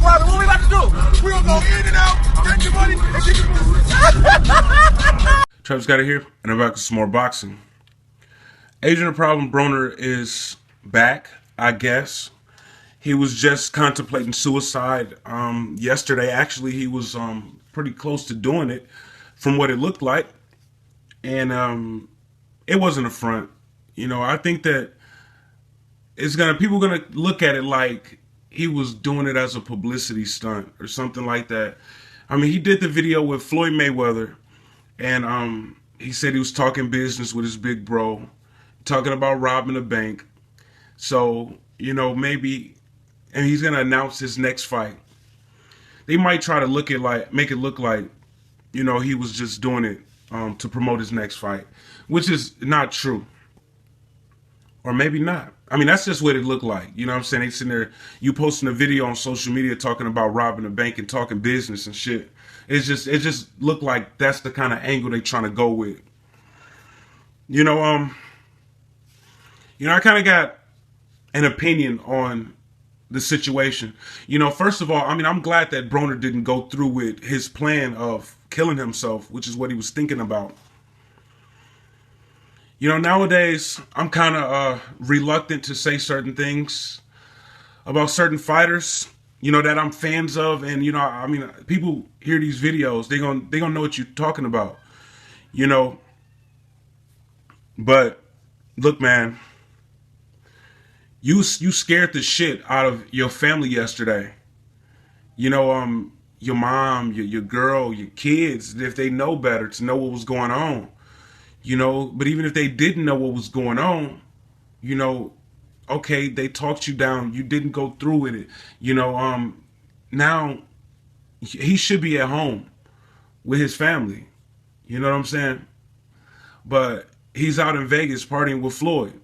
What we about to do? We gonna go in and out, get your money, and get your money. Travis got it here, and I'm back with some more boxing. Agent of Problem Broner is back, I guess. He was just contemplating suicide yesterday. Actually, he was pretty close to doing it from what it looked like. And it wasn't a front. You know, I think that people are gonna look at it like he was doing it as a publicity stunt or something like that. I mean, he did the video with Floyd Mayweather, and he said he was talking business with his big bro, talking about robbing a bank. So, you know, maybe, and he's gonna announce his next fight. They might try to make it look like, you know, he was just doing it to promote his next fight, which is not true. Or maybe not. I mean, that's just what it looked like. You know what I'm saying? They sitting there, you posting a video on social media talking about robbing a bank and talking business and shit. It just looked like that's the kind of angle they trying to go with. You know, I kind of got an opinion on the situation. You know, first of all, I mean, I'm glad that Broner didn't go through with his plan of killing himself, which is what he was thinking about. You know, nowadays, I'm kind of reluctant to say certain things about certain fighters, you know, that I'm fans of. And, you know, I mean, people hear these videos, they gonna know what you're talking about, you know. But, look, man, you scared the shit out of your family yesterday. You know, your mom, your girl, your kids, if they know better, to know what was going on. You know, but even if they didn't know what was going on, you know, okay, they talked you down. You didn't go through with it. You know, now he should be at home with his family. You know what I'm saying? But he's out in Vegas partying with Floyd.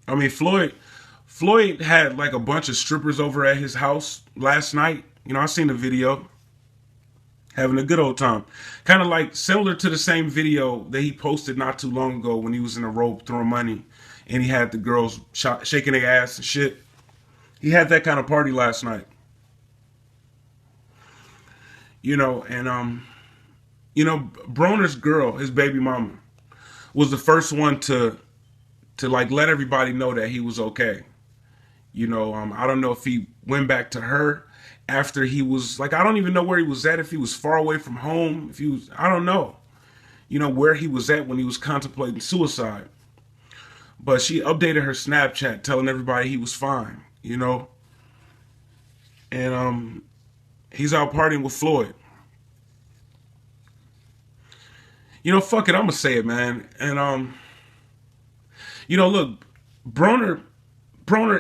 I mean, Floyd had like a bunch of strippers over at his house last night. You know, I seen the video. Having a good old time. Kind of like similar to the same video that he posted not too long ago when he was in a robe throwing money and he had the girls shaking their ass and shit. He had that kind of party last night. You know, and you know, Broner's girl, his baby mama, was the first one to like let everybody know that he was okay. You know, I don't know if he went back to her after he was, like, I don't even know where he was at, if he was far away from home, if he was, I don't know, you know, where he was at when he was contemplating suicide. But she updated her Snapchat telling everybody he was fine, you know. And he's out partying with Floyd. You know, fuck it, I'm gonna say it, man. And you know, look, Broner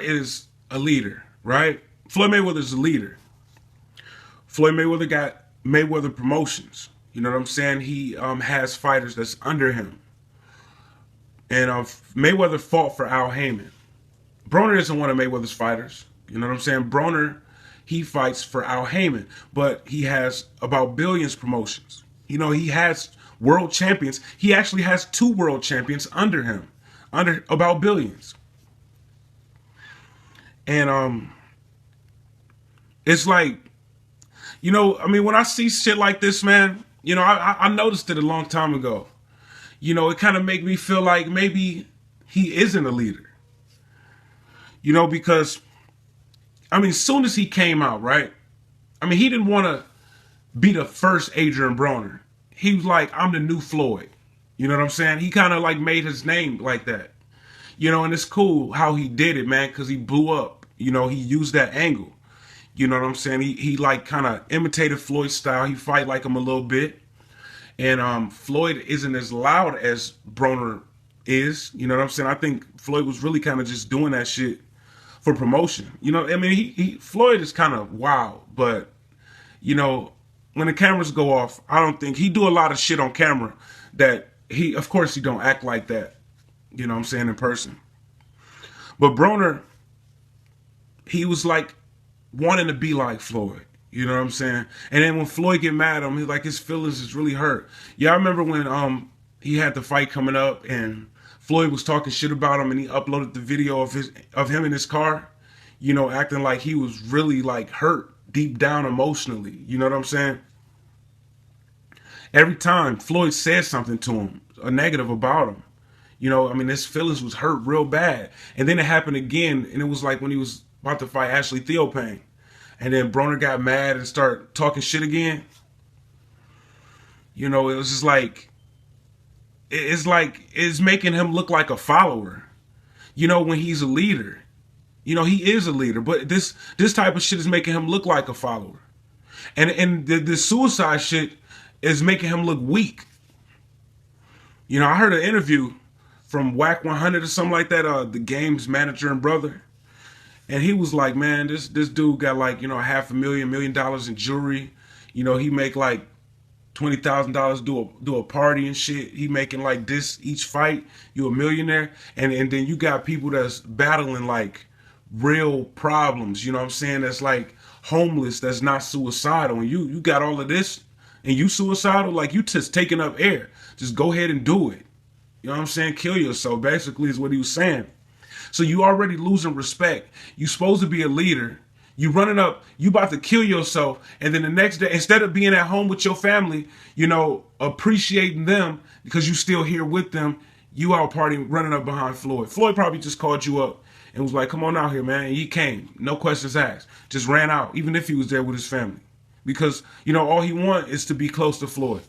is a leader, right? Floyd Mayweather's a leader. Floyd Mayweather got Mayweather Promotions. You know what I'm saying? He has fighters that's under him. And Mayweather fought for Al Heyman. Broner isn't one of Mayweather's fighters. You know what I'm saying? Broner, he fights for Al Heyman. But he has about Billions Promotions. You know, he has world champions. He actually has 2 world champions under him. Under about Billions. And it's like, you know, I mean, when I see shit like this, man, you know, I noticed it a long time ago. You know, it kind of make me feel like maybe he isn't a leader. You know, because, I mean, as soon as he came out, right? I mean, he didn't want to be the first Adrian Broner. He was like, I'm the new Floyd. You know what I'm saying? He kind of like made his name like that. You know, and it's cool how he did it, man, because he blew up. You know, he used that angle. You know what I'm saying? He like kind of imitated Floyd's style. He fight like him a little bit. And Floyd isn't as loud as Broner is. You know what I'm saying? I think Floyd was really kind of just doing that shit for promotion. You know, I mean, Floyd is kind of wild. But, you know, when the cameras go off, I don't think he do a lot of shit on camera that of course he don't act like that. You know what I'm saying? In person. But Broner, he was like wanting to be like Floyd. You know what I'm saying? And then when Floyd get mad at him, he's like, his feelings is really hurt. Yeah, I remember when he had the fight coming up and Floyd was talking shit about him and he uploaded the video of him in his car, you know, acting like he was really like hurt deep down emotionally. You know what I'm saying? Every time Floyd said something to him, a negative about him, you know, I mean, his feelings was hurt real bad. And then it happened again, and it was like when he was about to fight Ashley Theophane. And then Broner got mad and started talking shit again. You know, it was just it's making him look like a follower. You know, when he's a leader. You know, he is a leader, but this type of shit is making him look like a follower. And the suicide shit is making him look weak. You know, I heard an interview from Whack 100 or something like that, the game's manager and brother. And he was like, man, this dude got like, you know, $500,000, $1 million in jewelry. You know, he make like $20,000 do a party and shit. He making like this each fight. You a millionaire. And then you got people that's battling like real problems, you know what I'm saying? That's like homeless, that's not suicidal. And you got all of this and you suicidal, like you just taking up air. Just go ahead and do it. You know what I'm saying? Kill yourself, basically, is what he was saying. So you already losing respect. You supposed to be a leader. You running up, you about to kill yourself. And then the next day, instead of being at home with your family, you know, appreciating them because you still here with them, you out partying, running up behind Floyd. Floyd probably just called you up and was like, come on out here, man. And he came. No questions asked. Just ran out, even if he was there with his family. Because, you know, all he want is to be close to Floyd.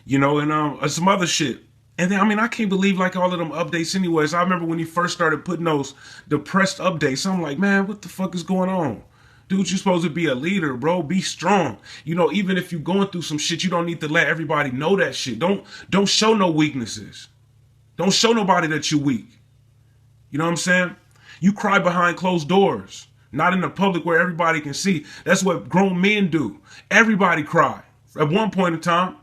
You know, and some other shit. And then, I mean, I can't believe like all of them updates anyways. I remember when he first started putting those depressed updates. I'm like, man, what the fuck is going on? Dude, you're supposed to be a leader, bro. Be strong. You know, even if you're going through some shit, you don't need to let everybody know that shit. Don't show no weaknesses. Don't show nobody that you're weak. You know what I'm saying? You cry behind closed doors, not in the public where everybody can see. That's what grown men do. Everybody cry at one point in time.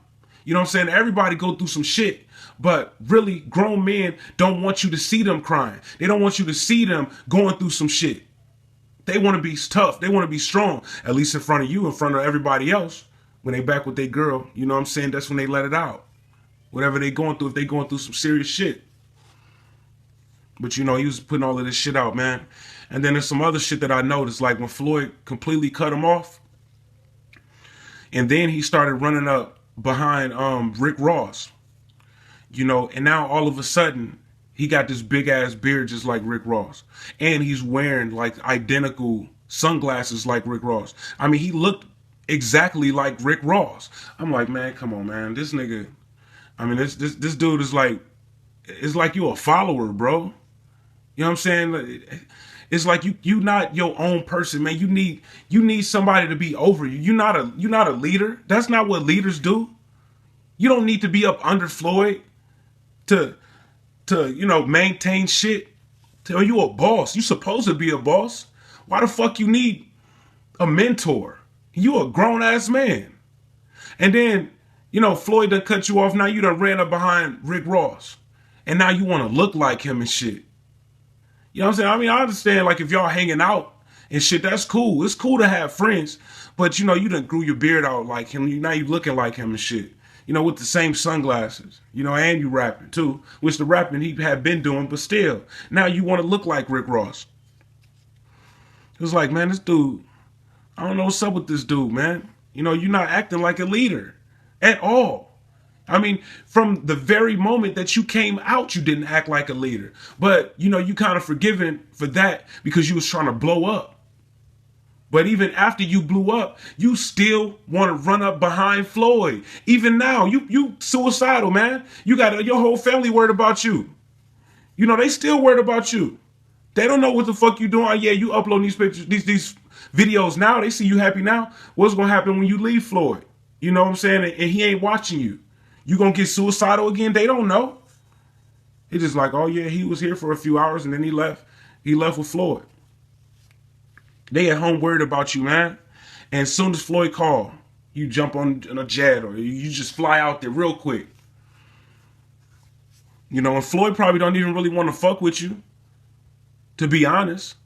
You know what I'm saying? Everybody go through some shit. But really, grown men don't want you to see them crying. They don't want you to see them going through some shit. They want to be tough. They want to be strong, at least in front of you, in front of everybody else. When they back with their girl, you know what I'm saying? That's when they let it out. Whatever they going through, if they going through some serious shit. But, you know, he was putting all of this shit out, man. And then there's some other shit that I noticed, like when Floyd completely cut him off. And then he started running up behind Rick Ross. You know, and now all of a sudden, he got this big ass beard just like Rick Ross. And he's wearing like identical sunglasses like Rick Ross. I mean, he looked exactly like Rick Ross. I'm like, man, come on, man. This nigga, I mean, this dude is like, it's like you a follower, bro. You know what I'm saying? It's like you not your own person, man. You need somebody to be over you. You're not a leader. That's not what leaders do. You don't need to be up under Floyd to you know, maintain shit. Tell you a boss. You supposed to be a boss. Why the fuck you need a mentor? You a grown ass man. And then, you know, Floyd done cut you off. Now you done ran up behind Rick Ross. And now you want to look like him and shit. You know what I'm saying? I mean, I understand, like, if y'all hanging out and shit, that's cool. It's cool to have friends. But, you know, you done grew your beard out like him. Now you looking like him and shit. You know, with the same sunglasses. You know, and you rapping, too. Which the rapping he had been doing, but still. Now you want to look like Rick Ross. It was like, man, this dude, I don't know what's up with this dude, man. You know, you're not acting like a leader at all. I mean, from the very moment that you came out, you didn't act like a leader. But, you know, you kind of forgiven for that because you was trying to blow up. But even after you blew up, you still want to run up behind Floyd. Even now, you suicidal, man. You got your whole family worried about you. You know, they still worried about you. They don't know what the fuck you doing. Yeah, you upload these pictures, these videos now. They see you happy now. What's going to happen when you leave Floyd? You know what I'm saying? And he ain't watching you. You gonna get suicidal again? They don't know. It's just like, oh yeah, he was here for a few hours and then he left. He left with Floyd. They at home worried about you, man. And as soon as Floyd called, you jump on a jet or you just fly out there real quick. You know, and Floyd probably don't even really want to fuck with you, to be honest.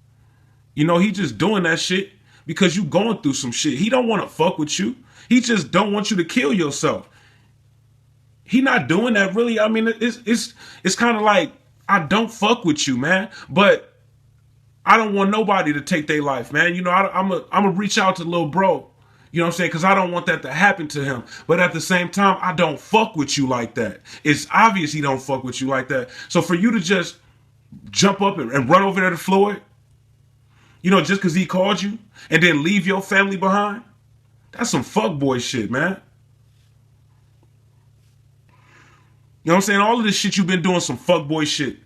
You know, he just doing that shit because you going through some shit. He don't want to fuck with you. He just don't want you to kill yourself. He not doing that really. I mean, it's kind of like, I don't fuck with you, man. But I don't want nobody to take their life, man. You know, I'm a reach out to little bro. You know what I'm saying? Because I don't want that to happen to him. But at the same time, I don't fuck with you like that. It's obvious he don't fuck with you like that. So for you to just jump up and run over there to Floyd, you know, just because he called you, and then leave your family behind, that's some fuckboy shit, man. You know what I'm saying? All of this shit you've been doing, some fuckboy shit.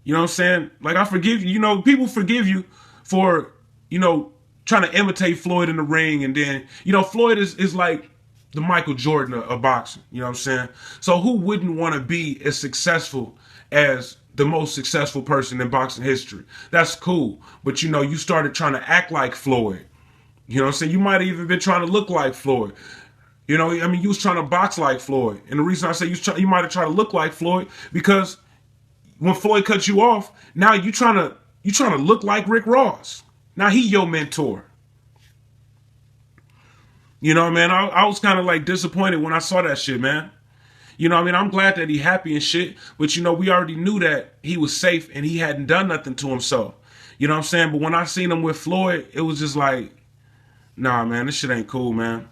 You know what I'm saying? Like, I forgive you. You know, people forgive you for, you know, trying to imitate Floyd in the ring. And then, you know, Floyd is like the Michael Jordan of boxing. You know what I'm saying? So who wouldn't want to be as successful as the most successful person in boxing history? That's cool. But, you know, you started trying to act like Floyd. You know what I'm saying? You might have even been trying to look like Floyd. You know, I mean, you was trying to box like Floyd. And the reason I say you might have tried to look like Floyd, because when Floyd cut you off, now you trying to look like Rick Ross. Now he your mentor. You know, man, I was kind of like disappointed when I saw that shit, man. You know, I mean, I'm glad that he happy and shit, but you know, we already knew that he was safe and he hadn't done nothing to himself. You know what I'm saying? But when I seen him with Floyd, it was just like, nah, man, this shit ain't cool, man.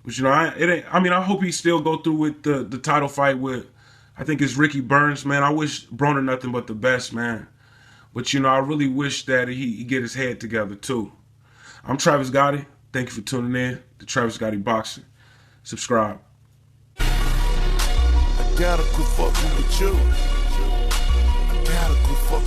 But you know, I hope he still go through with the title fight with, I think it's Ricky Burns, man. I wish Broner nothing but the best, man. But you know, I really wish that he get his head together too. I'm Travis Gotti. Thank you for tuning in to Travis Gotti Boxing. Subscribe. I gotta quit fucking with you. I gotta quit fucking